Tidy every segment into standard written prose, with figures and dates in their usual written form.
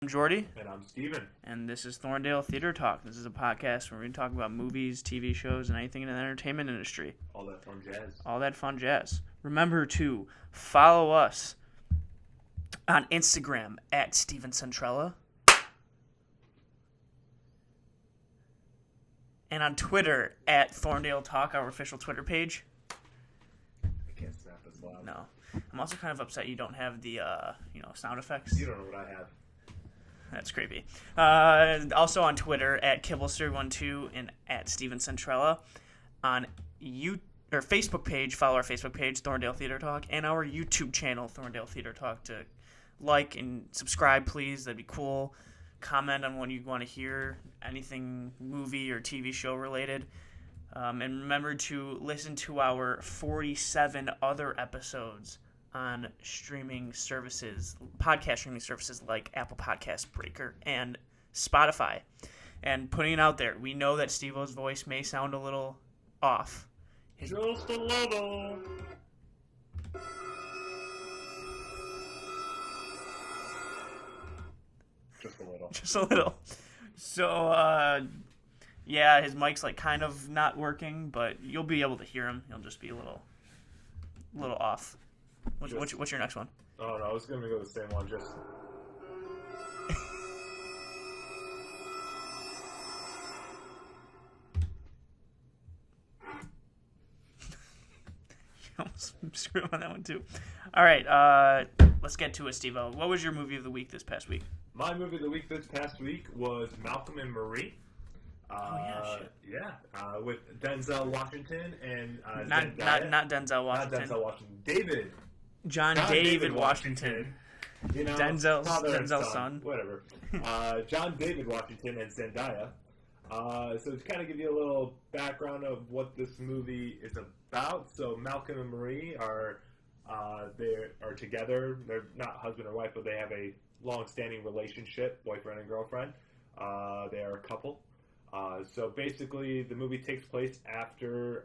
I'm Jordy. And I'm Steven. And this is Thorndale Theater Talk. This is a podcast where we talk about movies, TV shows, and anything in the entertainment industry. All that fun jazz. All that fun jazz. Remember to follow us on Instagram at Steven Centrella. And on Twitter at Thorndale Talk, our official Twitter page. I can't snap this loud. No. I'm also kind of upset you don't have the, sound effects. You don't know what I have. That's creepy. Also on Twitter at Kibblester12 and at Steven Centrella. On Facebook page, follow our Facebook page, Thorndale Theater Talk, and our YouTube channel, Thorndale Theater Talk, to like and subscribe, please. That'd be cool. Comment on what you want to hear, anything movie or TV show related. And remember to listen to our 47 other episodes on streaming services, podcast streaming services like Apple Podcasts, Breaker, and Spotify. And putting it out there, we know that Steve-O's voice may sound a little off. Just a little. Just a little. So, yeah, his mic's like kind of not working, but you'll be able to hear him. He'll just be a little off. What's your next one? Oh, no, I was going to go the same one, just... You almost screwed on that one, too. All right, let's get to it, Steve-O. What was your movie of the week this past week? My movie of the week this past week was Malcolm and Marie. Shit. Yeah, with Denzel Washington and not Denzel Washington. Not Denzel Washington. John David Washington. You know, Denzel's son. Whatever. John David Washington and Zendaya. So to kind of give you a little background of what this movie is about. So Malcolm and Marie are together. They're not husband or wife, but they have a long-standing relationship, boyfriend and girlfriend. They are a couple. So basically, the movie takes place after.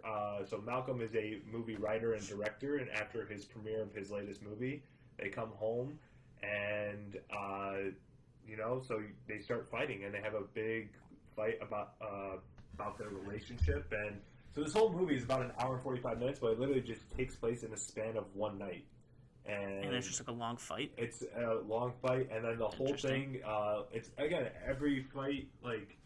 So Malcolm is a movie writer and director, and after his premiere of his latest movie, they come home and so they start fighting, and they have a big fight about their relationship. And so this whole movie is about an hour and 45 minutes, but it literally just takes place in the span of one night. And it's just like a long fight? It's a long fight, and then the whole thing, it's, again, every fight, like,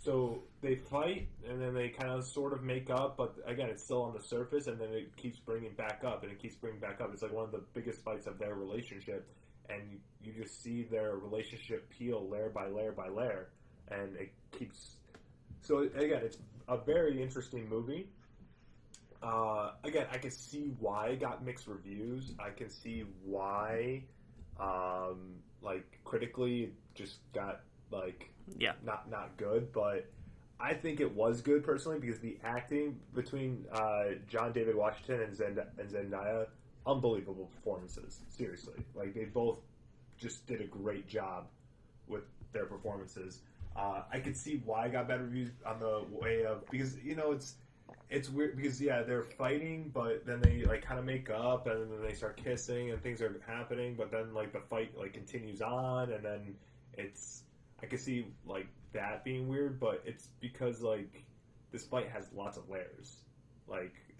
so they fight, and then they kind of sort of make up, but again, it's still on the surface, and then it keeps bringing back up, and it keeps bringing back up. It's like one of the biggest fights of their relationship, and you just see their relationship peel layer by layer by layer, and it keeps... So, again, it's a very interesting movie. Again, I can see why it got mixed reviews. I can see why, critically, it just got, not good. But I think it was good, personally, because the acting between John David Washington and Zendaya, unbelievable performances. Seriously. Like, they both just did a great job with their performances. I could see why I got bad reviews on the way of... Because, it's weird because, they're fighting, but then they, kind of make up, and then they start kissing, and things are happening, but then, the fight, continues on, and then it's... I can see, that being weird, but it's because, this fight has lots of layers.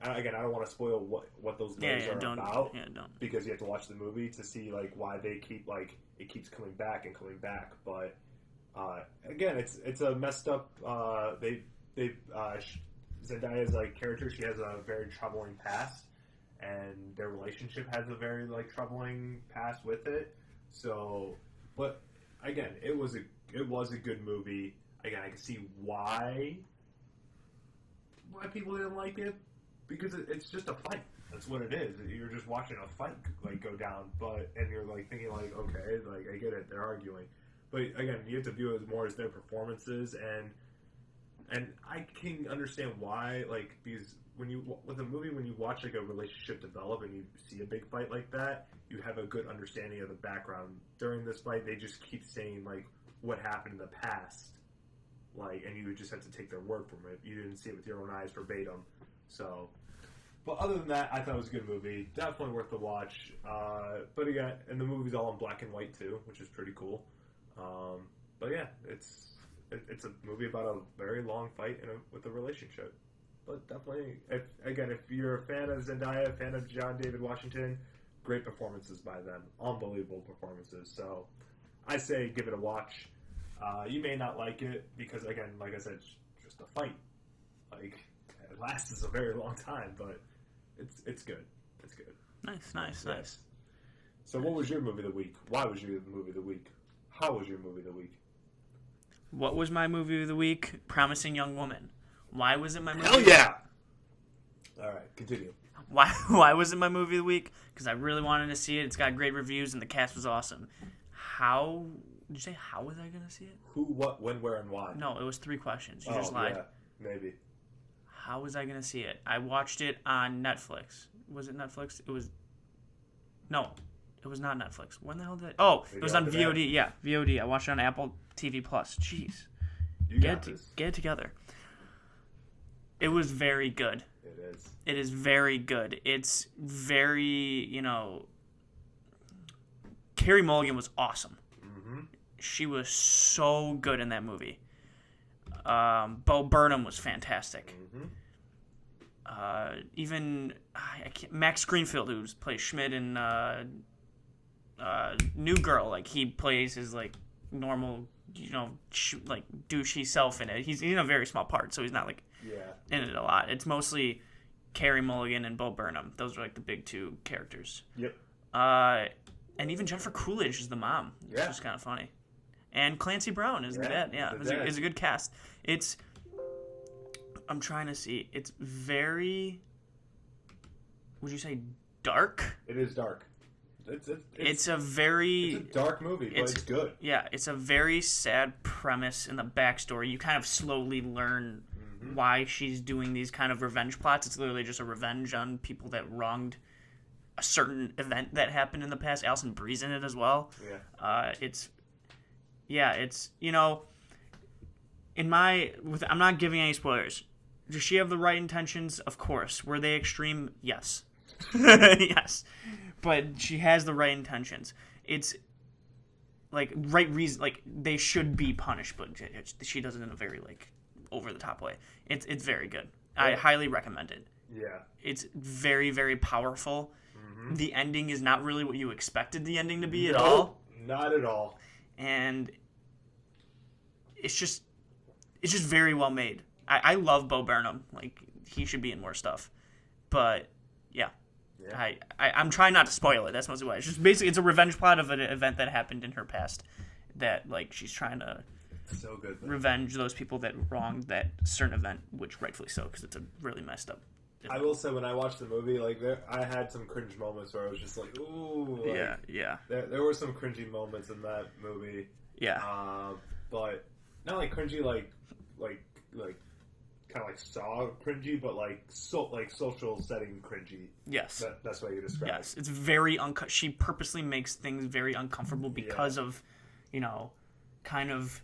Again, I don't want to spoil what those layers are about. Yeah, don't. Because you have to watch the movie to see, why they keep, it keeps coming back and coming back, but... again, it's a messed up. Zendaya's character. She has a very troubling past, and their relationship has a very troubling past with it. So, but again, it was a good movie. Again, I can see why people didn't like it, because it's just a fight. That's what it is. You're just watching a fight go down, and you're thinking okay, I get it. They're arguing. But again, you have to view it more as their performances, and I can understand why, because with a movie, when you watch a relationship develop and you see a big fight like that, you have a good understanding of the background. During this fight, they just keep saying what happened in the past, and you just have to take their word from it. You didn't see it with your own eyes verbatim, so. But other than that, I thought it was a good movie. Definitely worth the watch. But again, and the movie's all in black and white too, which is pretty cool. yeah, it's a movie about a very long fight with a relationship. But definitely, if you're a fan of Zendaya, a fan of John David Washington, great performances by them, unbelievable performances. So I say give it a watch. You may not like it because, again, like I said, it's just a fight. Like, it lasts a very long time, but it's good. It's good. Nice. So what was your movie of the week? Why was your movie of the week? How was your movie of the week? What was my movie of the week? Promising Young Woman. Why was it my movie? Hell yeah! All right, continue. Why was it my movie of the week? Because I really wanted to see it. It's got great reviews and the cast was awesome. How... Did you say how was I going to see it? Who, what, when, where, and why? No, it was 3 questions. You just lied. Yeah, maybe. How was I going to see it? I watched it on Netflix. Was it Netflix? It was... No, it was not Netflix. When the hell did I... Oh, it was on VOD. Yeah, VOD. I watched it on Apple TV+. Jeez. Get it together. It was very good. It is. It is very good. It's very, Carey Mulligan was awesome. She was so good in that movie. Bo Burnham was fantastic. Even Max Greenfield, who plays Schmidt in New Girl, like he plays his like normal, like douchey self in it. He's in a very small part, so he's not like in it a lot. It's mostly Carey Mulligan and Bo Burnham. Those are like the big 2 characters. Yep. And even Jennifer Coolidge is the mom. It's just kind of funny. And Clancy Brown is the dad. Yeah, it's a good cast. I'm trying to see. It's very... Would you say dark? It is dark. It's a dark movie, but it's good. Yeah, it's a very sad premise in the backstory. You kind of slowly learn why she's doing these kind of revenge plots. It's literally just a revenge on people that wronged a certain event that happened in the past. Alison Brie's in it as well. I'm not giving any spoilers. Does she have the right intentions? Of course. Were they extreme? Yes. Yes. But she has the right intentions. It's like right reason, like they should be punished, but she does it in a very like over the top way. It's very good. I highly recommend it. Yeah. It's very, very powerful. The ending is not really what you expected the ending to be at all. Not at all. And it's just very well made. I love Bo Burnham. Like, he should be in more stuff. But, yeah. I'm trying not to spoil it. That's mostly why. It's just basically, it's a revenge plot of an event that happened in her past. That, like, she's trying to revenge those people that wronged that certain event, which rightfully so, because it's a really messed up event. I will say, when I watched the movie, like, I had some cringe moments where I was just like, ooh. Like, yeah. There were some cringy moments in that movie. Yeah. But not like cringy, like kind of like Saw cringy, but like social setting cringy. Yes. That's what you describe it. Yes, it's very she purposely makes things very uncomfortable because of, kind of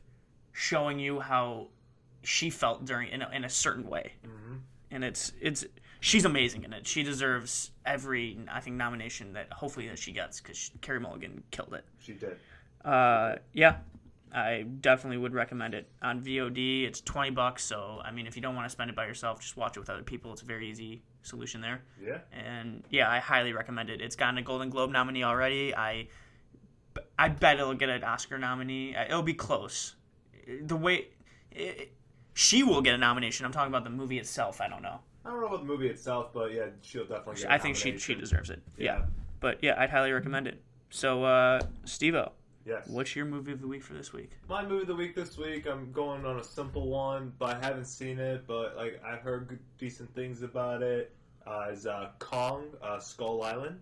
showing you how she felt during in a certain way. And she's amazing in it. She deserves every, I think, nomination that hopefully that she gets because Carey Mulligan killed it. She did. Yeah. I definitely would recommend it. On VOD, it's $20, so, I mean, if you don't want to spend it by yourself, just watch it with other people. It's a very easy solution there. Yeah. And, yeah, I highly recommend it. It's gotten a Golden Globe nominee already. I bet it'll get an Oscar nominee. It'll be close. She will get a nomination. I'm talking about the movie itself. I don't know. I don't know about the movie itself, but, yeah, she'll definitely get a I think she deserves it. Yeah. But, yeah, I'd highly recommend it. So, Steve-O. Yes. What's your movie of the week for this week? My movie of the week this week, I'm going on a simple one, but I haven't seen it, but like I've heard decent things about it. Is Kong, Skull Island.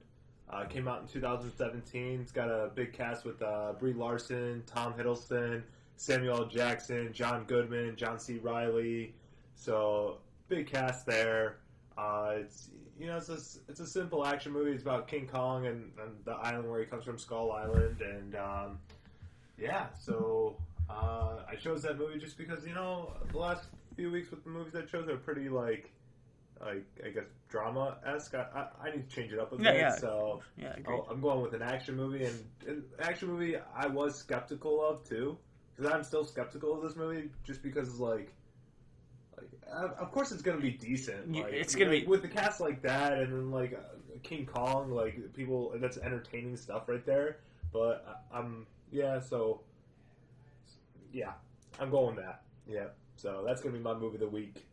Came out in 2017. It's got a big cast with Brie Larson, Tom Hiddleston, Samuel L. Jackson, John Goodman, John C. Reilly. So big cast there. It's it's a simple action movie. It's about King Kong and the island where he comes from, Skull Island, and so I chose that movie just because the last few weeks with the movies I chose are pretty like I guess drama-esque. I need to change it up a bit. So yeah, I'm going with an action movie, and an action movie I was skeptical of too. because I'm still skeptical of this movie, just because like of course it's gonna be decent. Like, it's gonna be with the cast like that, and then like King Kong, like people, that's entertaining stuff right there. But I'm I'm going with that. Yeah, so that's gonna be my movie of the week.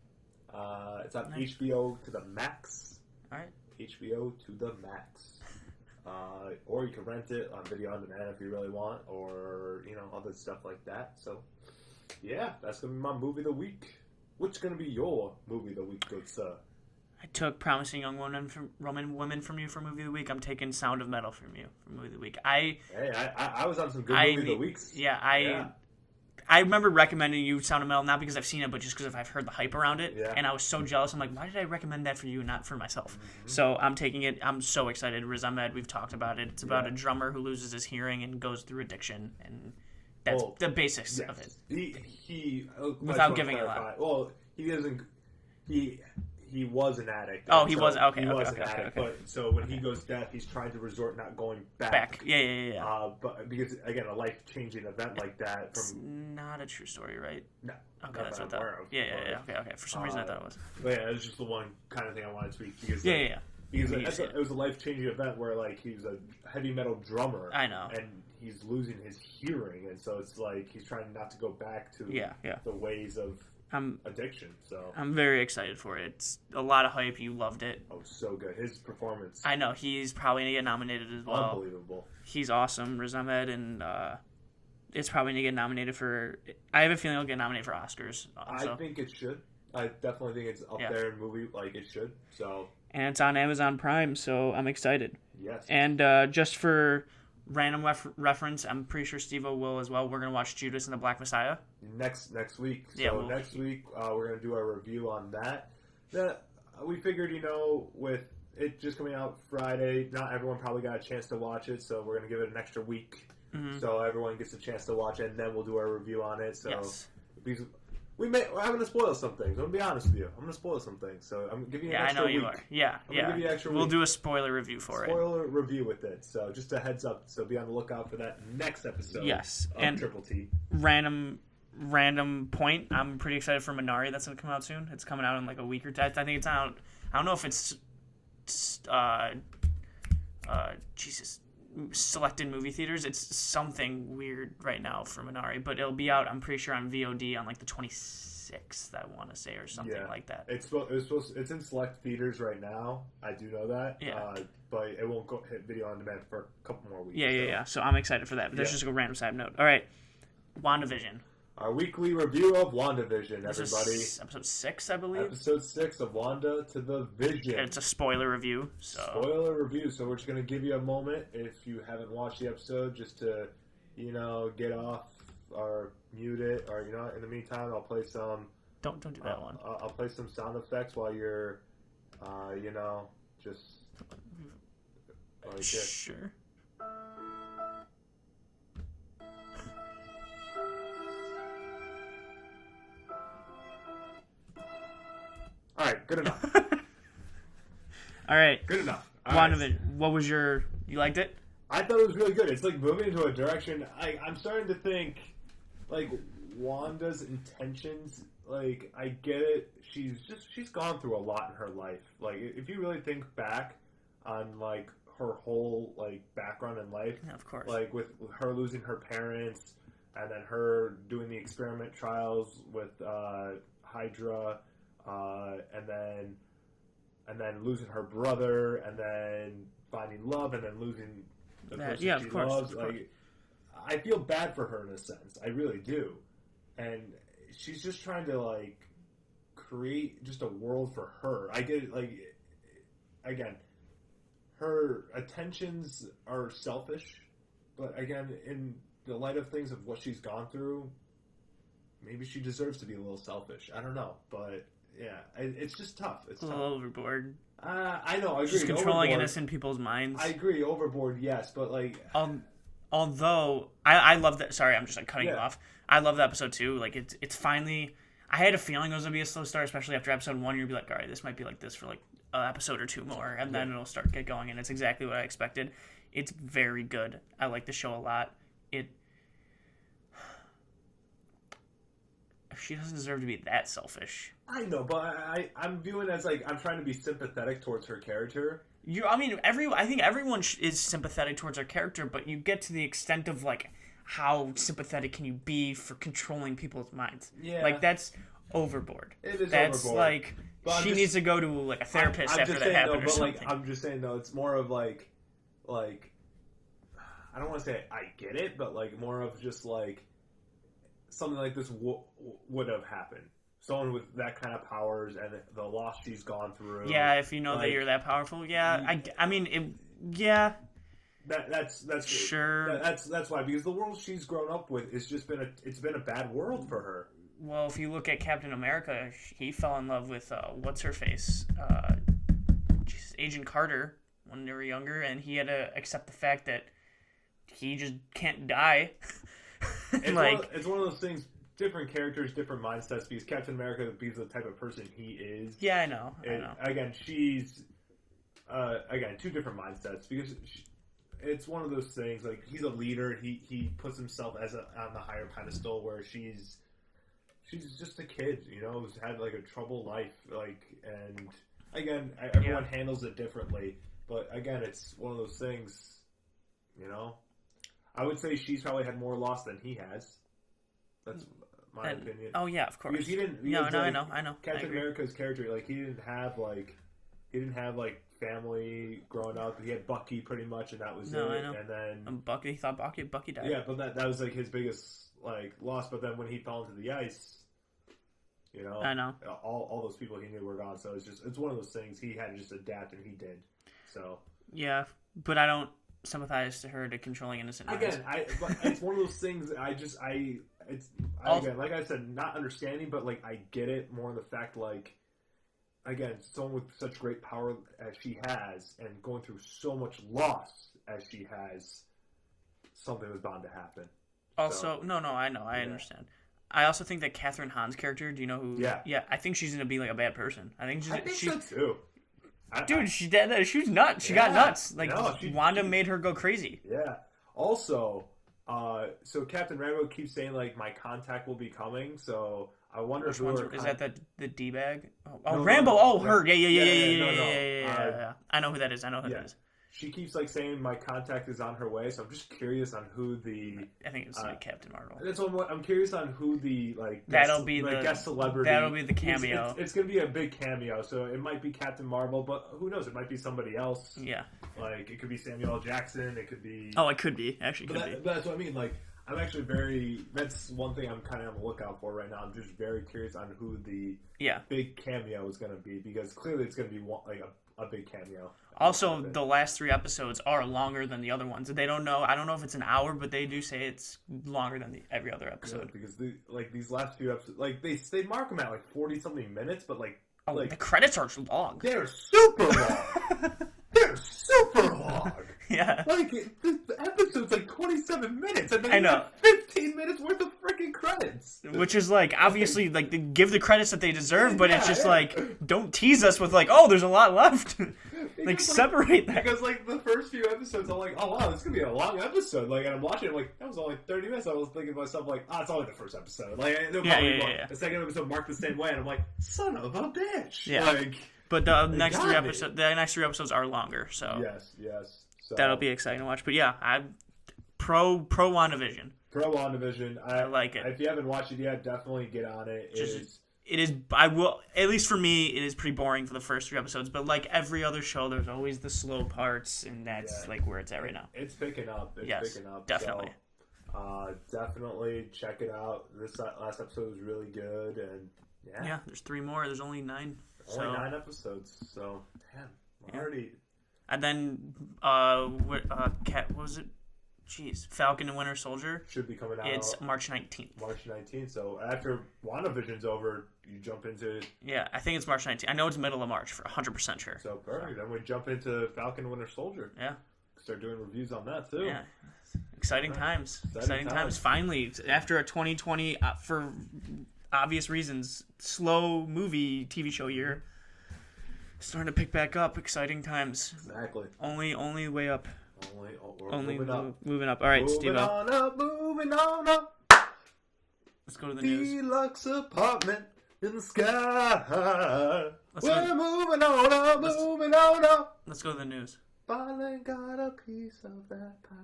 It's on HBO to the max. All right, HBO to the max. Or you can rent it on video on demand if you really want, or other stuff like that. So yeah, that's gonna be my movie of the week. What's gonna be your movie of the week, good sir? I took Promising Young Women from you for movie of the week. I'm taking Sound of Metal from you for movie of the week. I was on some good movie of the weeks. I remember recommending you Sound of Metal, not because I've seen it, but just because I've heard the hype around it. Yeah. And I was so jealous. I'm like, why did I recommend that for you, not for myself? Mm-hmm. So I'm taking it. I'm so excited. Riz Ahmed, we've talked about it. It's about a drummer who loses his hearing and goes through addiction, and that's the basics of it. He without giving a lot. Well, he doesn't. He was an addict. Oh, he was okay. He was an addict. But so when he goes deaf, he's trying to resort not going back. Yeah. But because again, a life-changing event like that. It's not a true story, right? No. Okay, that's what that. Yeah. Okay. For some reason, I thought it was. But yeah, it was just the one kind of thing I wanted to tweet because. Because it was a life-changing event where like he was a heavy metal drummer. I know. And he's losing his hearing, and so it's like he's trying not to go back to the ways of addiction. So I'm very excited for it. It's a lot of hype. You loved it. Oh, so good. His performance. I know. He's probably going to get nominated as well. Unbelievable. He's awesome. Riz Ahmed, and it's probably going to get nominated for... I have a feeling it'll get nominated for Oscars. I think it should. I definitely think it's up there in movie. Like, it should. So... And it's on Amazon Prime, so I'm excited. Yes. And just for random reference, I'm pretty sure Steve-O will as well. We're going to watch Judas and the Black Messiah. Next week. So next week, we're going to do a review on that. We figured, with it just coming out Friday, not everyone probably got a chance to watch it, so we're going to give it an extra week. Mm-hmm. So everyone gets a chance to watch it, and then we'll do our review on it. So because I'm going to spoil some things. I'm going to be honest with you. I'm going to spoil some things. So I'm giving you an extra week. I know you are. Yeah. I'm going to give you an extra week. We'll do a spoiler review for it. Spoiler review with it. So just a heads up. So be on the lookout for that next episode. Yes. Of and Triple T. Random point. I'm pretty excited for Minari. That's going to come out soon. It's coming out in like a week or two. I think it's out. I don't know if it's selected movie theaters. It's something weird right now for Minari, but it'll be out, I'm pretty sure, on VOD on like the 26th, I want to say, or something like that. It's in select theaters right now. I do know that. Yeah. But it won't hit video on demand for a couple more weeks. Yeah. So I'm excited for that. But that's just a random side note. All right. WandaVision. Our weekly review of WandaVision, everybody. This is episode 6, I believe. Episode 6 of Wanda to the Vision. And it's a spoiler review. Spoiler review. So we're just going to give you a moment, if you haven't watched the episode, just to, get off or mute it. Or, in the meantime, I'll play some... Don't do that one. I'll play some sound effects while you're, just... Sure. All right, good enough. All right. Good enough. WandaVision. What was you liked it? I thought it was really good. It's like moving into a direction. I'm starting to think, like, Wanda's intentions, like, I get it. She's gone through a lot in her life. Like, if you really think back on, like, her whole, like, background in life. Yeah, of course. Like, with her losing her parents, and then her doing the experiment trials with Hydra, and then losing her brother, and then finding love, and then losing the person she loves. Like, I feel bad for her in a sense. I really do. And she's just trying to, like, create just a world for her. I get it, like, again, her attentions are selfish, but again, in the light of things of what she's gone through, maybe she deserves to be a little selfish. I don't know, but yeah, it's just tough. It's a little overboard. I know, I agree. Just controlling innocent people's minds. I agree, overboard, yes, but like... Although, I love that... Sorry, I'm just like cutting you off. I love the episode too. Like, it's finally... I had a feeling it was going to be a slow start, especially after episode 1. You'd be like, all right, this might be like this for like an episode or two more, and then it'll get going, and it's exactly what I expected. It's very good. I like the show a lot. she doesn't deserve to be that selfish. I know, but I'm viewing it as like I'm trying to be sympathetic towards her character. I think everyone is sympathetic towards her character, but you get to the extent of like how sympathetic can you be for controlling people's minds? Yeah, like that's overboard. It is that's overboard. Like she needs to go to like a therapist after that happened or something. Like, I'm just saying though, it's more of like I don't want to say I get it, but like more of just like something like this would have happened. Someone with that kind of powers and the loss she's gone through. Yeah, if you know that you're that powerful. Yeah, I mean, yeah. That's sure. That's why, because the world she's grown up with it's been a bad world for her. Well, if you look at Captain America, he fell in love with what's her face, Agent Carter when they were younger, and he had to accept the fact that he just can't die. It's one of those things. Different characters, different mindsets. Because Captain America is the type of person he is. Yeah, I know. Again, she's two different mindsets. Because it's one of those things. Like he's a leader. He puts himself on the higher pedestal. Where she's just a kid. Who's had like a troubled life. And again, everyone handles it differently. But again, it's one of those things. I would say she's probably had more loss than he has. That's my opinion. Oh yeah, of course. Because he didn't. I know. Captain America's character, he didn't have family growing up. He had Bucky pretty much, and that was it. I know. And then Bucky, he thought Bucky died. Yeah, but that was his biggest loss. But then when he fell into the ice, I know all those people he knew were gone. So it's one of those things he had to just adapt, and he did. So yeah, but I don't sympathize to her to controlling innocent minds. Again, but it's one of those things. Again, like I said, not understanding, but I get it more in the fact again, someone with such great power as she has, and going through so much loss as she has, something was bound to happen. Also, no, I know, I understand. I also think that Catherine Hahn's character. Do you know who? Yeah, I think she's gonna be a bad person. I think so too. Dude, she was nuts. She got nuts. Wanda made her go crazy. Yeah. Also, so Captain Rambo keeps saying my contact will be coming. So I wonder which one's is that the D bag? Oh, no, Rambo. No. Oh, her. Yeah. I know who that is. That is. She keeps saying my contact is on her way. So I'm just curious on who the. I think it's Captain Marvel. That's what I'm curious on who the that'll be the guest celebrity. That'll be the cameo. It's gonna be a big cameo. So it might be Captain Marvel, but who knows? It might be somebody else. Yeah. It could be Samuel L. Jackson. It could be. Oh, it could be. Actually, But that's what I mean. I'm actually that's one thing I'm kind of on the lookout for right now. I'm just very curious on who the big cameo is going to be, because clearly it's going to be a big cameo. Also, the last 3 episodes are longer than the other ones. They don't know. I don't know if it's an hour, but they do say it's longer than every other episode. Yeah, because these last few episodes, they mark them at 40 something minutes, but the credits are long. They're super long. They're super long. Yeah. The episode's 27 minutes, and then I know. 15 minutes worth of freaking credits. Which is obviously they give the credits that they deserve, but it's just don't tease us with oh, there's a lot left. Separate that. Because the first few episodes, I'm oh wow, this is gonna be a long episode. And I'm watching it, that was only 30 minutes. I was thinking to myself, it's only the first episode. The second episode marked the same way, and I'm son of a bitch. Yeah. But the next 3 episodes are longer, so yes. So, that'll be exciting to watch. But yeah, I'm pro WandaVision. Pro WandaVision. I like it. If you haven't watched it yet, definitely get on it. It is. I will. At least for me, it is pretty boring for the first 3 episodes. But like every other show, there's always the slow parts, and that's where it's at right now. It's picking up. It's picking up. Definitely. So, definitely check it out. This last episode was really good, and yeah. There's 3 more. There's only 9. Only 9 episodes. So damn, already. And then, what was it? Jeez, Falcon and Winter Soldier should be coming out. It's March 19th. March 19th. So after WandaVision's over, you jump into. Yeah, I think it's March 19th. I know it's middle of March for 100% sure. So perfect. Then we jump into Falcon and Winter Soldier. Yeah. Start doing reviews on that too. Yeah. Exciting times. Exciting times. Finally, after a 2020, for obvious reasons, slow movie TV show year. Starting to pick back up. Exciting times. Exactly. Only way up. Only moving up. Moving up. All right, Steve. Moving on up. Let's go. go to the news. Deluxe apartment in the sky. We're moving on up, moving on up. Let's go to the news. Finally got a piece of that pie.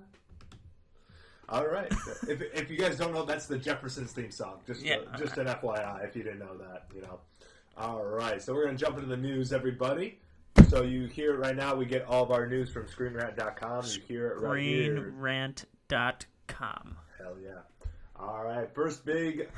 All right. if you guys don't know, that's the Jeffersons theme song. Just an FYI, if you didn't know that, you know. All right. So we're going to jump into the news, everybody. So you hear it right now. We get all of our news from ScreenRant.com. You hear it right here. ScreenRant.com. Hell yeah. All right. First big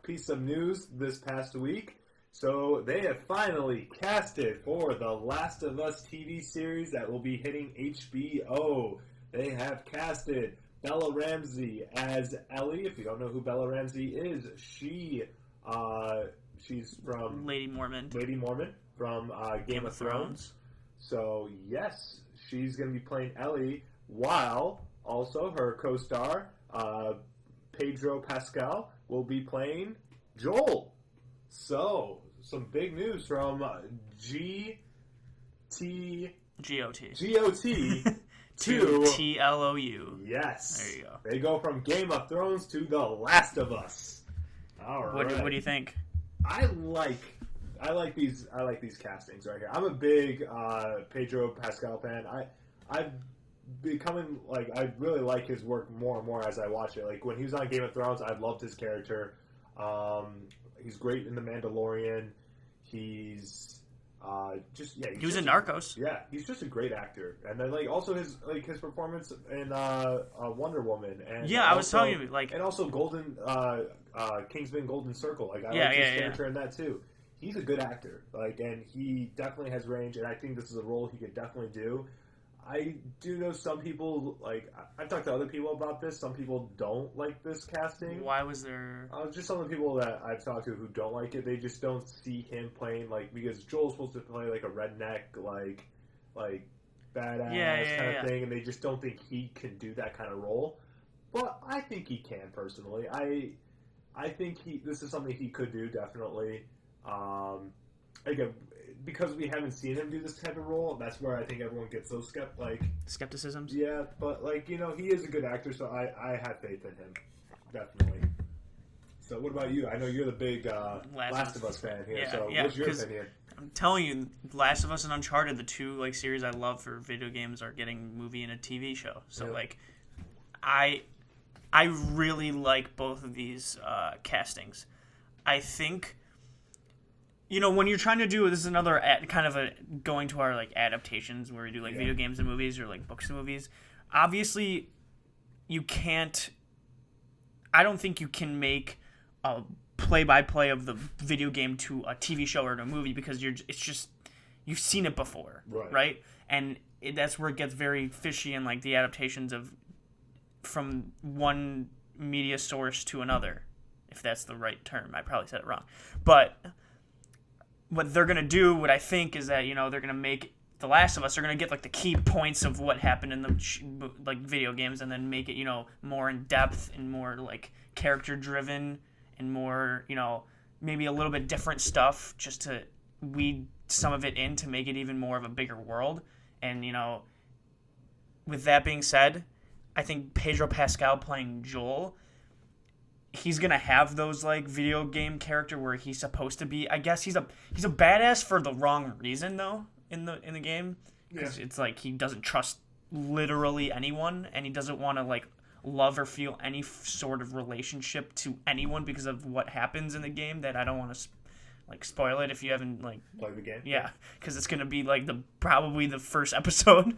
piece of news this past week. So they have finally casted for the Last of Us TV series that will be hitting HBO. They have casted Bella Ramsey as Ellie. If you don't know who Bella Ramsey is, she's from Lady Mormon from Game of Thrones. So yes, she's going to be playing Ellie, while also her co-star Pedro Pascal will be playing Joel. So some big news from GOT to TLOU. Yes. There you go. They go from Game of Thrones to The Last of Us. All right. What do you think? I like these castings right here. I'm a big Pedro Pascal fan. I've becoming I really like his work more and more as I watch it. Like when he was on Game of Thrones, I loved his character. He's great in The Mandalorian. He's he was in Narcos. Yeah, he's just a great actor. And then also his performance in Wonder Woman. And yeah, I was telling you and also Kingsman Golden Circle. I like his character in that too. He's a good actor. And he definitely has range. And I think this is a role he could definitely do. I do know some people, I've talked to other people about this. Some people don't like this casting. Why was there... just some of the people that I've talked to who don't like it, they just don't see him playing, because Joel's supposed to play, a redneck, badass kind of thing, and they just don't think he can do that kind of role. But I think he can, personally. I think this is something he could do, definitely. Again, because we haven't seen him do this type of role, that's where I think everyone gets those skepticisms. Yeah, but he is a good actor, so I have faith in him, definitely. So what about you? I know you're the big Last of Us fan here. What's your opinion? I'm telling you, Last of Us and Uncharted, the two series I love for video games, are getting movie and a TV show. So I really like both of these castings. I think. When you're trying to do this is another kind of going to our adaptations where we do video games and movies or books and movies. Obviously, you can't. I don't think you can make a play-by-play of the video game to a TV show or to a movie because it's just you've seen it before, right? And that's where it gets very fishy in the adaptations from one media source to another, if that's the right term. I probably said it wrong, but. What they're going to do, what I think, is that, they're going to make The Last of Us, they're going to get, the key points of what happened in the, video games and then make it, more in-depth and more, character-driven and more, maybe a little bit different stuff just to weed some of it in to make it even more of a bigger world. And, with that being said, I think Pedro Pascal playing Joel... He's gonna have those video game character where he's supposed to be. I guess he's a badass for the wrong reason though in the game because it's he doesn't trust literally anyone and he doesn't want to love or feel any sort of relationship to anyone because of what happens in the game. That I don't want to spoil it if you haven't played the game. Yeah, because it's gonna be probably the first episode.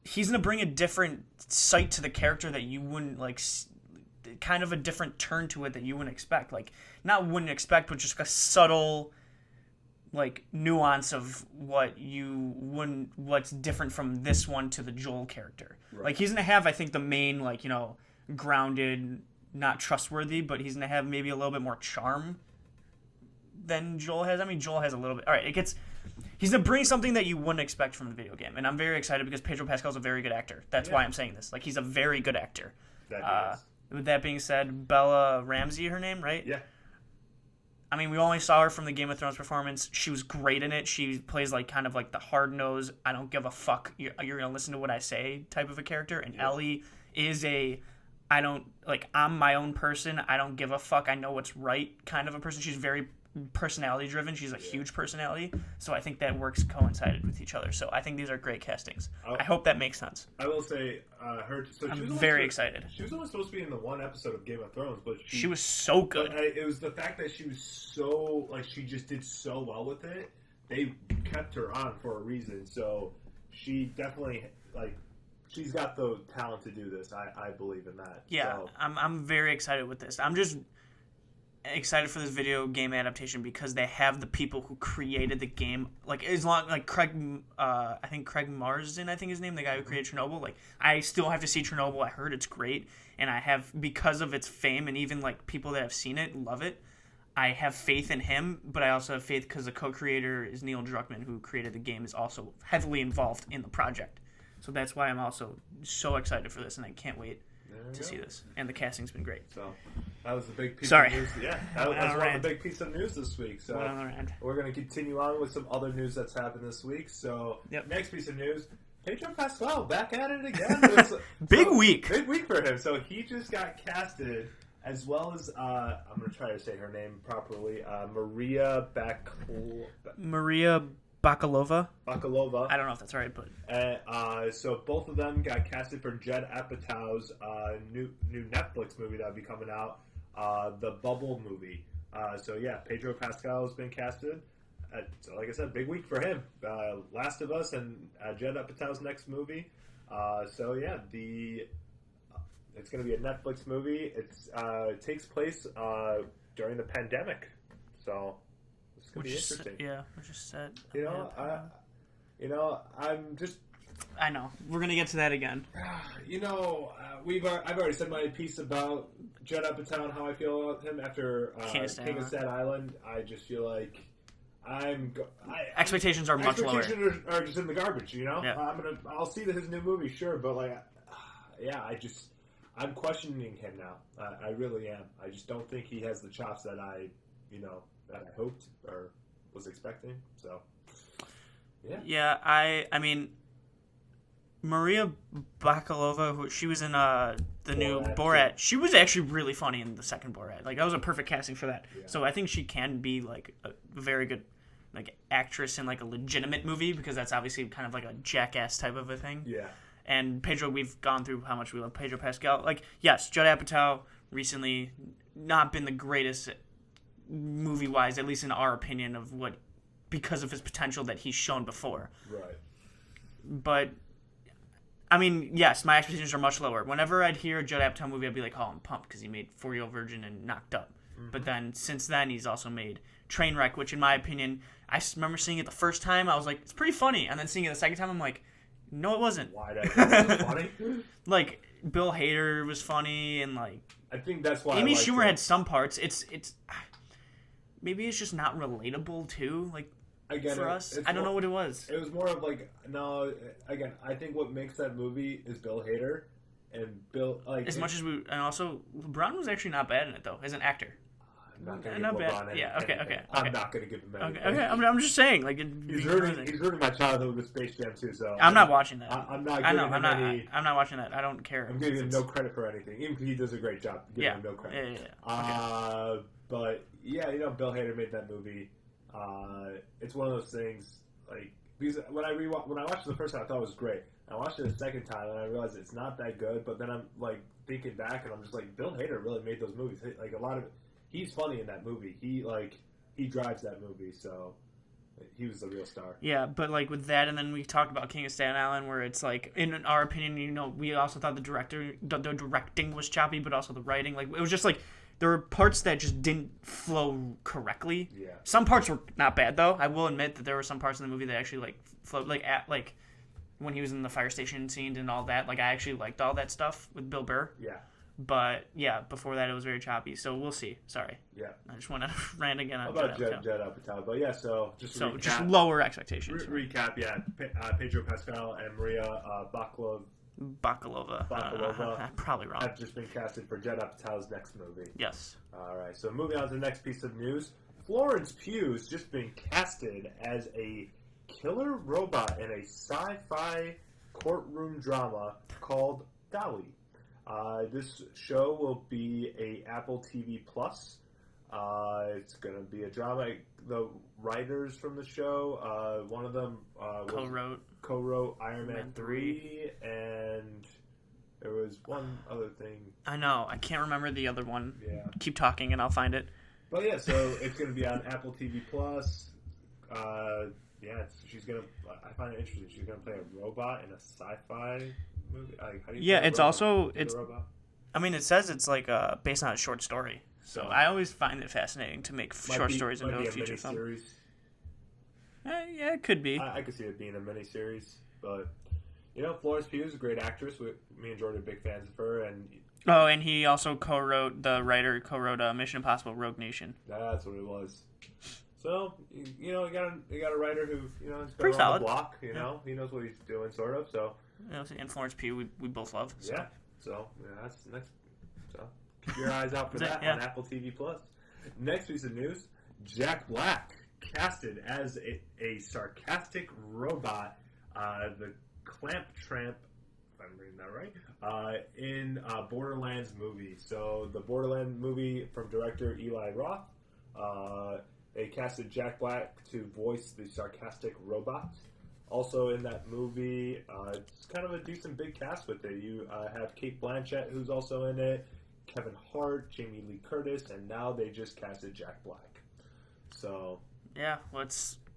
He's going to bring a different sight to the character that you wouldn't, kind of a different turn to it that you wouldn't expect. Not wouldn't expect, but just a subtle, nuance of what's different from this one to the Joel character. Right. He's going to have, I think, the main, grounded, not trustworthy, but he's going to have maybe a little bit more charm than Joel has. I mean, Joel has a little bit. All right, he's going to bring something that you wouldn't expect from the video game. And I'm very excited because Pedro Pascal's a very good actor. That's why I'm saying this. He's a very good actor. With that being said, Bella Ramsey, her name, right? Yeah. I mean, we only saw her from the Game of Thrones performance. She was great in it. She plays kind of the hard-nosed, I don't give a fuck, you're going to listen to what I say type of a character. And Ellie is I I don't, like, I'm my own person. I don't give a fuck. I know what's right kind of a person. She's very personality driven. She's a huge personality. So I think that works coincided with each other. So I think these are great castings. I hope that makes sense. I will say, I'm very excited. She was only supposed to be in the one episode of Game of Thrones, but she was so good. It was the fact that she was so, like, she just did so well with it. They kept her on for a reason. So she definitely, like, she's got the talent to do this. I believe in that. Yeah, so. I'm very excited with this. I'm just excited for this video game adaptation because they have the people who created the game. Like, as long, like, Craig, I think Craig Marsden, I think his name, the guy who created Chernobyl. Like, I still have to see Chernobyl. I heard it's great, and I have, because of its fame and even, like, people that have seen it love it, I have faith in him, but I also have faith because the co-creator is Neil Druckmann, who created the game, is also heavily involved in the project. So that's why I'm also so excited for this, and I can't wait to see this. And the casting's been great. So that was the big piece of news. Yeah, that was one rant. of the big pieces of news this week. So we're going to continue on with some other news that's happened this week. So next piece of news, Pedro Pascal back at it again. Big week. Big week for him. So he just got casted, as well as, I'm going to try to say her name properly, Maria Bakalova. I don't know if that's right, but so both of them got casted for Judd Apatow's new Netflix movie that'll be coming out, the Bubble movie. So yeah, Pedro Pascal has been casted. So like I said, big week for him. Last of Us and Judd Apatow's next movie. So yeah, it's going to be a Netflix movie. It takes place during the pandemic. So. Which is interesting. Which is sad. I'm just. I know we're gonna get to that again. I've already said my piece about Judd Apatow and how I feel about him after King of Staten Island. I just feel like expectations are much lower. Expectations are just in the garbage. I'll see his new movie, sure, but I'm questioning him now. I really am. I just don't think he has the chops that I hoped or was expecting. So, yeah. Yeah, I mean, Maria Bakalova, who she was in the new Borat. She was actually really funny in the second Borat. Like, that was a perfect casting for that. Yeah. So I think she can be like a very good like actress in like a legitimate movie, because that's obviously kind of like a Jackass type of a thing. Yeah. And Pedro, we've gone through how much we love Pedro Pascal. Like, yes, Judd Apatow recently not been the greatest movie-wise, at least in our opinion, of what, because of his potential that he's shown before. Right. But, I mean, yes, my expectations are much lower. Whenever I'd hear a Judd Apatow movie, I'd be like, oh, I'm pumped, because he made 4-Year-Old Virgin and Knocked Up. Mm-hmm. But then, since then, he's also made Trainwreck, which, in my opinion, I remember seeing it the first time, I was like, it's pretty funny. And then seeing it the second time, I'm like, no, it wasn't. Why? That was funny? Like, Bill Hader was funny, and, like... I think that's why Amy Schumer had some parts. It's maybe it's just not relatable too, like, for us. I don't know what it was. It was more of like, no, again, I think what makes that movie is Bill Hader and Bill, like, as much as we, and also LeBron was actually not bad in it though as an actor. I'm not gonna give LeBron anything. Yeah, okay. I'm not gonna give him anything. Okay. I'm just saying, like, he's hurting my childhood with Space Jam too. So I'm not watching that. I'm not watching that. I don't care. I'm giving him no credit for anything, even if he does a great job. Giving him no credit. Yeah. Okay. But yeah, Bill Hader made that movie. It's one of those things, like, because when I watched it the first time, I thought it was great. I watched it a second time and I realized it's not that good. But then I'm like thinking back and I'm just like, Bill Hader really made those movies. Like, a lot of it, he's funny in that movie. He drives that movie, so he was the real star. Yeah, but like with that, and then we talked about King of Staten Island, where it's like, in our opinion, we also thought the directing was choppy, but also the writing, like, it was just like there were parts that just didn't flow correctly. Yeah. Some parts were not bad though. I will admit that there were some parts in the movie that actually like flowed, like when he was in the fire station scene and all that. Like, I actually liked all that stuff with Bill Burr. Yeah. But yeah, before that it was very choppy. So we'll see. Sorry. Yeah. I just want to rant again on Judd Apatow. But yeah, so just lower expectations. Recap. Yeah, Pedro Pascal and Maria Bakalova. I'm probably wrong. Have just been casted for Judd Apatow's next movie. Yes. All right. So moving on to the next piece of news, Florence Pugh's just been casted as a killer robot in a sci-fi courtroom drama called TLOU. This show will be a Apple TV Plus. It's going to be a drama. The writers from the show, one of them co-wrote Iron Man 3, and there was one other thing. I know. I can't remember the other one. Yeah. Keep talking and I'll find it. But yeah, so it's going to be on Apple TV Plus. She's going to... I find it interesting. She's going to play a robot in a sci-fi movie. How do you it's also... It's a robot? I mean, it says it's like based on a short story. So I always find it fascinating to make short stories into a feature film. Yeah, it could be. I could see it being a miniseries, but Florence Pugh is a great actress. Me and Jordan are big fans of her, and he also co-wrote Mission Impossible: Rogue Nation. That's what it was. So you got a writer who has been pretty around solid. the block. He knows what he's doing, sort of. So and Florence Pugh, we both love. So. Yeah. So that's next. So keep your eyes out for that on Apple TV Plus. Next piece of news: Jack Black casted as a sarcastic robot, the Clamp Tramp, if I'm reading that right, in Borderlands movie. So the Borderlands movie from director Eli Roth, they casted Jack Black to voice the sarcastic robot. Also in that movie, it's kind of a decent big cast with it. You have Cate Blanchett, who's also in it, Kevin Hart, Jamie Lee Curtis, and now they just casted Jack Black. So... yeah,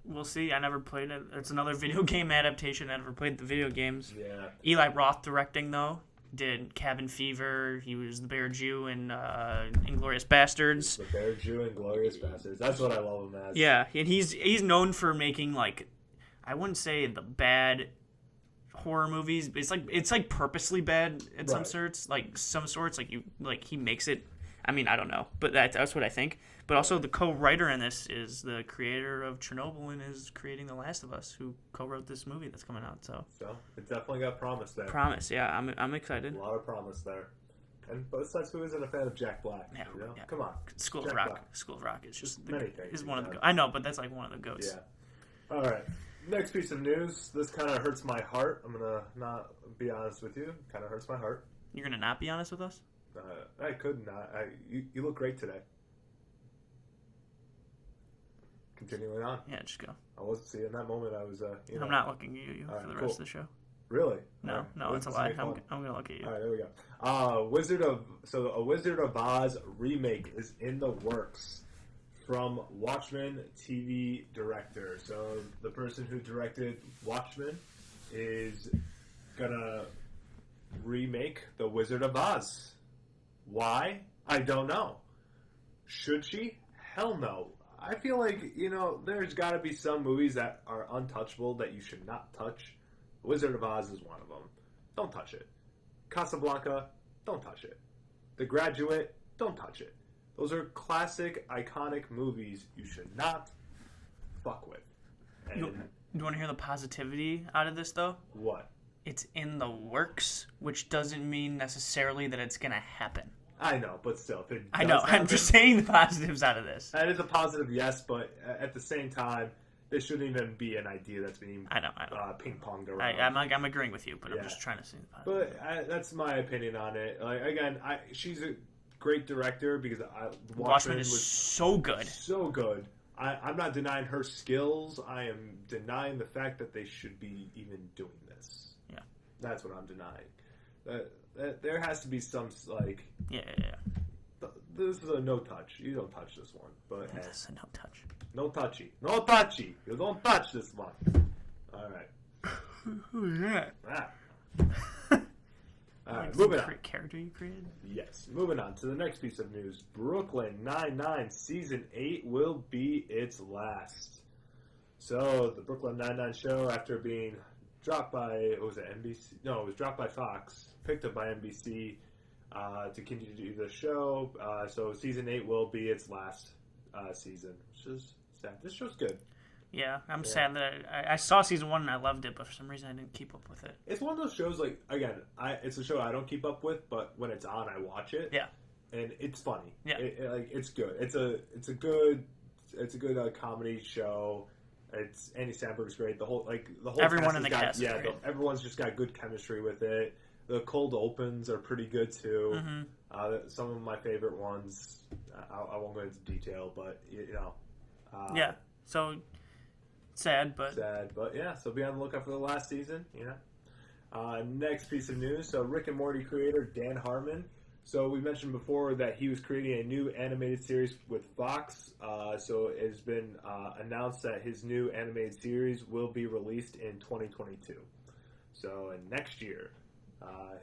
we'll see. I never played it. It's another video game adaptation. I never played the video games. Yeah. Eli Roth directing, though. Did Cabin Fever. He was the Bear Jew in Inglourious Bastards. The Bear Jew in Inglourious Bastards. That's what I love him as. Yeah, and he's known for making, like, I wouldn't say the bad horror movies, but it's like purposely bad at some sorts. Like, he makes it. I mean, I don't know, but that's what I think. But also, the co-writer in this is the creator of Chernobyl and is creating The Last of Us, who co-wrote this movie that's coming out. So it definitely got promise there. Promise, yeah. I'm excited. A lot of promise there. And besides, who isn't a fan of Jack Black? Yeah, yeah. Come on. School of Rock is just many things. Is one of the. I know, but that's like one of the goats. Yeah. All right. Next piece of news. This kind of hurts my heart. I'm gonna not be honest with you. Kind of hurts my heart. You're gonna not be honest with us? I could not. You look great today. Continuing on. Yeah, just go. I wasn't seeing that moment. I was. I'm not looking at you for the rest of the show. Really? No, it's a lie. I'm gonna look at you. All right, there we go. A Wizard of Oz remake is in the works from Watchmen TV director. So the person who directed Watchmen is gonna remake The Wizard of Oz. Why? I don't know. Should she? Hell no. I feel like, there's got to be some movies that are untouchable that you should not touch. The Wizard of Oz is one of them. Don't touch it. Casablanca, don't touch it. The Graduate, don't touch it. Those are classic, iconic movies you should not fuck with. And you want to hear the positivity out of this, though? What? It's in the works, which doesn't mean necessarily that it's going to happen. I know, but still. If it I know. happen, I'm just saying the positives out of this. That is a positive, yes, but at the same time, this shouldn't even be an idea that's being I know. ping-ponged around. I'm agreeing with you, but I'm just trying to see the positive. But that's my opinion on it. Like, again, she's a great director because Watchmen is so good. So good. I'm not denying her skills. I am denying the fact that they should be even doing this. Yeah. That's what I'm denying. There has to be some, like... Yeah. This is a no-touch. You don't touch this one. But this is a no-touch. No touchy. No touchy. You don't touch this one. All right. Who's that? All right, moving on. Character you created? Yes. Moving on to the next piece of news. Brooklyn Nine-Nine Season 8 will be its last. So, the Brooklyn Nine-Nine show, after being dropped by, what was it, NBC? No, it was dropped by Fox, picked up by NBC to continue to do the show. So, Season 8 will be its last season, which is sad. This show's good. Yeah, I'm sad that I saw Season 1 and I loved it, but for some reason I didn't keep up with it. It's one of those shows, like, again, it's a show I don't keep up with, but when it's on, I watch it. Yeah. And it's funny. Yeah. It's good. It's a good comedy show. Andy Samberg's great. The whole everyone cast in the cast. Yeah, everyone's just got good chemistry with it. The cold opens are pretty good too. Mm-hmm. Some of my favorite ones. I won't go into detail, but yeah. So sad, but yeah. So be on the lookout for the last season. Next piece of news. So Rick and Morty creator Dan Harmon. So we mentioned before that he was creating a new animated series with Fox. So it has been announced that his new animated series will be released in 2022. So next year,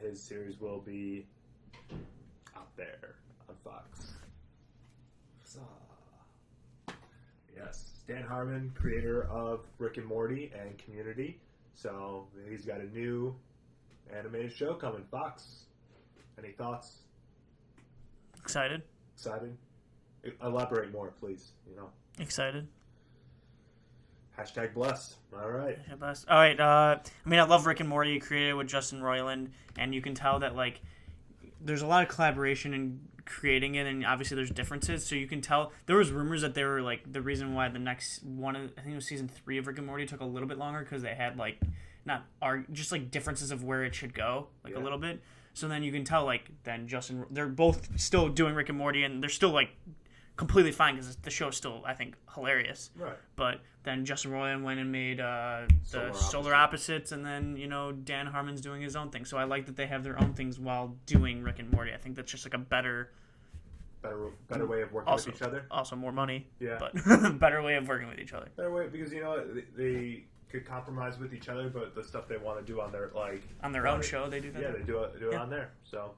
his series will be out there on Fox. So, yes, Dan Harmon, creator of Rick and Morty and Community. So he's got a new animated show coming. Fox. Any thoughts? Excited. Elaborate more, please. Excited. #blessed. All right. Blessed. All right. I love Rick and Morty, created with Justin Roiland, and you can tell that there's a lot of collaboration in creating it, and obviously there's differences. So you can tell there was rumors that they were the reason why the next one, I think it was season 3 of Rick and Morty, took a little bit longer because they had just differences of where it should go a little bit. So then you can tell then Justin, they're both still doing Rick and Morty, and they're still completely fine because the show's still, I think, hilarious. Right. But then Justin Roiland went and made the Solar Opposites, and then Dan Harmon's doing his own thing. So I like that they have their own things while doing Rick and Morty. I think that's just a better way of working with each other. Also more money. Yeah. But better way of working with each other. Better way because they could compromise with each other, but the stuff they want to do on their own show, they do that. Yeah, they do it on there. So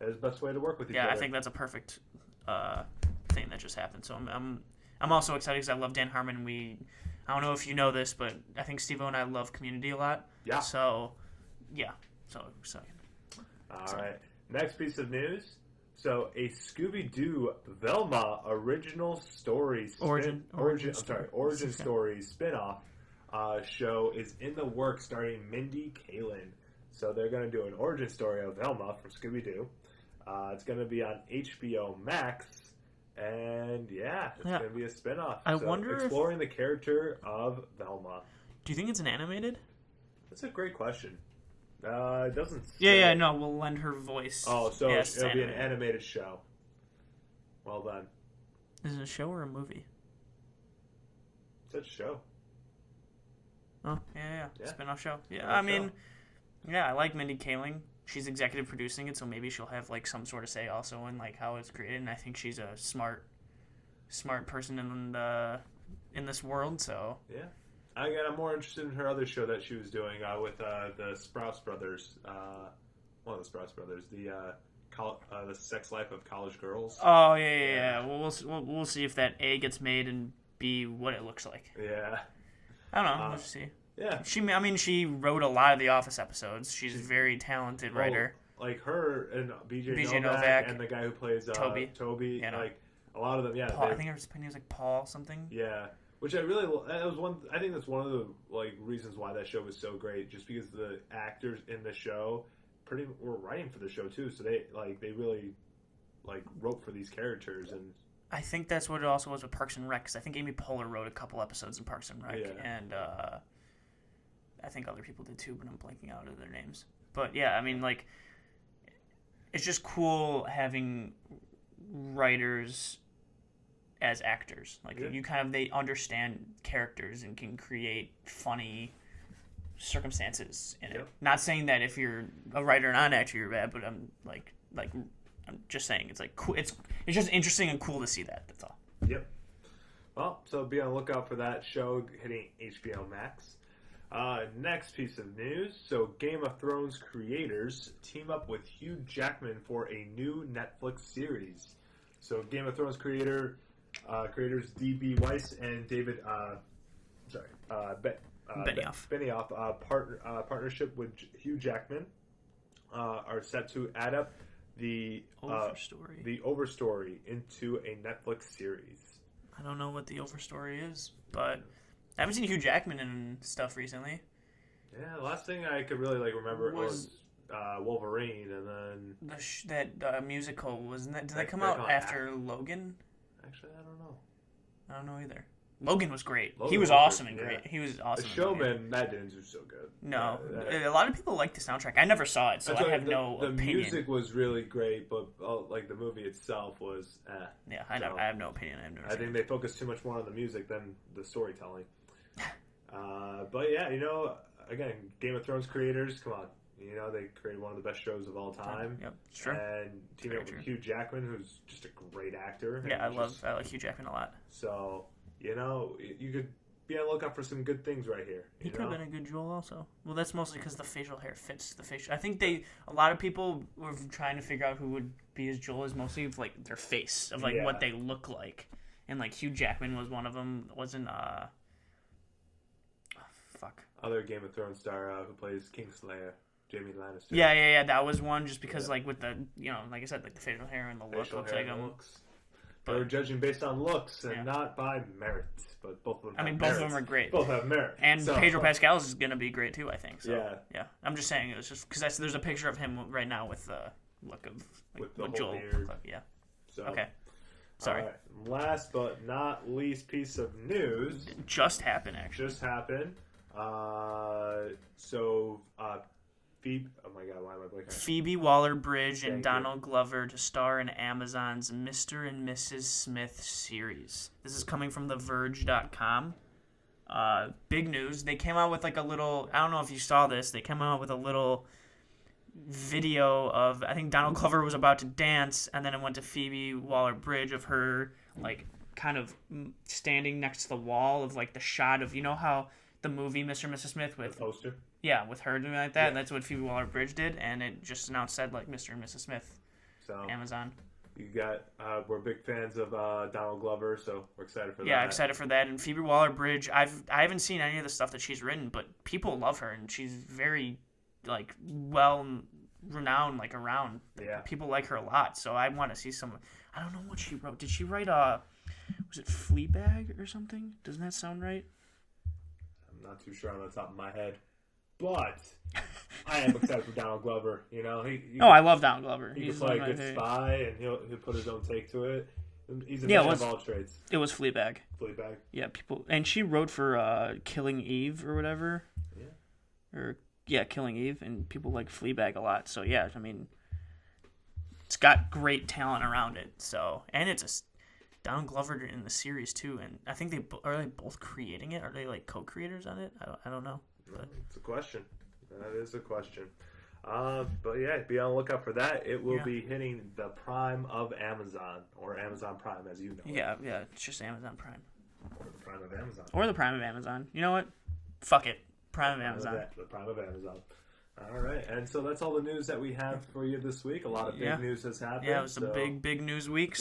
it's the best way to work with each other. Yeah, I think that's a perfect thing that just happened. So I'm also excited because I love Dan Harmon. I don't know if you know this, but I think Steve-O and I love Community a lot. Yeah. So excited. All right. Next piece of news. So a Scooby-Doo Velma original story origin story spinoff show is in the works, starring Mindy Kaling. So they're going to do an origin story of Velma from Scooby-Doo. It's going to be on HBO Max, and it's going to be a spinoff. I wonder exploring the character of Velma. Do you think it's an animated? That's a great question. It doesn't. No, we'll lend her voice. Oh, so it'll be an animated show. Well done. Is it a show or a movie? It's a show. Oh, yeah. Spin-off show. Yeah, I like Mindy Kaling. She's executive producing it, so maybe she'll have some sort of say also in how it's created. And I think she's a smart person in this world. So yeah, I'm more interested in her other show that she was doing with the Sprouse Brothers. One of the Sprouse Brothers, the Sex Life of College Girls. Oh yeah. Well, we'll see if that A gets made and B what it looks like. Yeah. I don't know. We'll see. Yeah. She wrote a lot of the Office episodes. She's a very talented writer. Her and BJ Novak and the guy who plays Toby. Yeah, a lot of them. Yeah. Paul, I think his name was Paul something. Yeah. Which I think that's one of the reasons why that show was so great, just because the actors in the show were writing for the show too, so they really wrote for these characters. And I think that's what it also was with Parks and Rec, because I think Amy Poehler wrote a couple episodes in Parks and Rec, and I think other people did too, but I'm blanking out of their names. But yeah, it's just cool having writers as actors. They understand characters and can create funny circumstances in it. Not saying that if you're a writer and not an actor you're bad, but I'm just saying it's cool. It's just interesting and cool to see that. That's all. Yep. Well, so be on the lookout for that show hitting HBO Max. Next piece of news. So Game of Thrones creators team up with Hugh Jackman for a new Netflix series. So Game of Thrones creators D.B. Weiss and David Benioff partnership with Hugh Jackman are set to add up the Overstory into a Netflix series. I don't know what the Overstory is, but I haven't seen Hugh Jackman in stuff recently. Yeah, the last thing I could really remember was Wolverine, and then that musical wasn't that? Did that come out after Logan? Actually, I don't know. I don't know either. Logan was great. Logan he was was awesome good, and great. yeah. He was awesome. The Showman, Matt Dillon's was so good. No, a lot of people like the soundtrack. I never saw it, so I have no opinion. The music was really great, but like the movie itself was. Yeah, I have no opinion. I think they focused too much more on the music than the storytelling. But yeah, again, Game of Thrones creators, come on. They created one of the best shows of all time. Yep, it's true. And teaming up with Hugh Jackman, who's just a great actor. Yeah, I like Hugh Jackman a lot. So, you could be on the lookout for some good things right here. He could have been a good Joel also. Well, that's mostly because the facial hair fits the facial. I think a lot of people were trying to figure out who would be as Joel is mostly of, like, their face, of, like, what they look like. And, like, Hugh Jackman was one of them. Wasn't, other Game of Thrones star who plays Kingslayer. Jaime Lannister. Yeah, that was one just because, like, with the, like I said, like, the facial hair and the look looks like him. But we're judging based on looks and not by merit. But both of them both of them are great. Both have merit. And Pedro Pascal is going to be great, too, I think. So, yeah. I'm just saying, it was just because there's a picture of him right now with the look of, like, with the whole Joel. beard. Yeah. So, okay. Sorry. Right. Last but not least piece of news. It just happened, actually. Phoebe Waller-Bridge and Donald Glover to star in Amazon's Mr. and Mrs. Smith series. This is coming from TheVerge.com. Big news. They came out with like a little, I don't know if you saw this, they came out with a little video of, I think Donald Glover was about to dance, and then it went to Phoebe Waller-Bridge of her like kind of standing next to the wall of like the shot of, how the movie Mr. and Mrs. Smith with... The poster? Yeah, with her doing like that. Yeah. That's what Phoebe Waller-Bridge did, and it just announced said like Mr. and Mrs. Smith. So Amazon. You got we're big fans of Donald Glover, so we're excited for that. Yeah, excited for that. And Phoebe Waller-Bridge, I haven't seen any of the stuff that she's written, but people love her, and she's very like well renowned like around. Yeah. People like her a lot, so I want to see some. I don't know what she wrote. Did she write was it Fleabag or something? Doesn't that sound right? I'm not too sure on the top of my head. But I am excited for Donald Glover. I love Donald Glover. He's play a good spy, and he'll put his own take to it. He's a man of all trades. It was Fleabag. Fleabag. Yeah, and she wrote for Killing Eve or whatever. Yeah. Killing Eve, and people like Fleabag a lot. So yeah, it's got great talent around it. So, and it's Donald Glover in the series too, and I think are they both creating it? Are they like co-creators on it? I don't know. But it's a question. That is a question. But yeah, be on the lookout for that. It will be hitting the Prime of Amazon, or Amazon Prime, as you know. Yeah, it's just Amazon Prime. Or the Prime of Amazon. Or the Prime of Amazon. You know what? Fuck it. Prime of Amazon. The Prime of Amazon. All right, and so that's all the news that we have for you this week. A lot of big news has happened. Yeah, it was a big news week.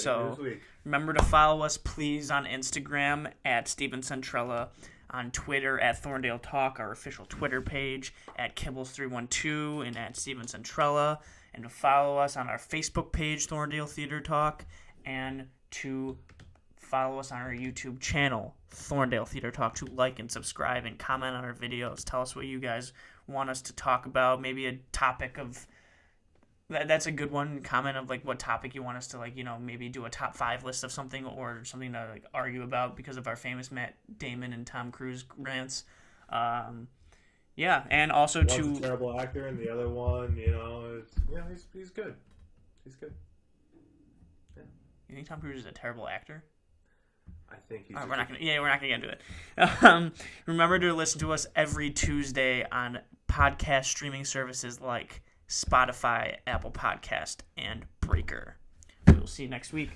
Remember to follow us, please, on Instagram at Steven Centrella, on Twitter at Thorndale Talk, our official Twitter page, at Kibbles312 and at Steven Centrella, and to follow us on our Facebook page, Thorndale Theater Talk, and to follow us on our YouTube channel, Thorndale Theater Talk, to like and subscribe and comment on our videos. Tell us what you guys want us to talk about, maybe a topic of... That's a good one. Comment of like what topic you want us to like, maybe do a top 5 list of something or something to like argue about because of our famous Matt Damon and Tom Cruise rants. And also One's a terrible actor, and the other one, he's good. He's good. Yeah. You think Tom Cruise is a terrible actor? I think he's. We're not gonna get into it. Remember to listen to us every Tuesday on podcast streaming services like Spotify, Apple Podcast, and Breaker. We will see you next week.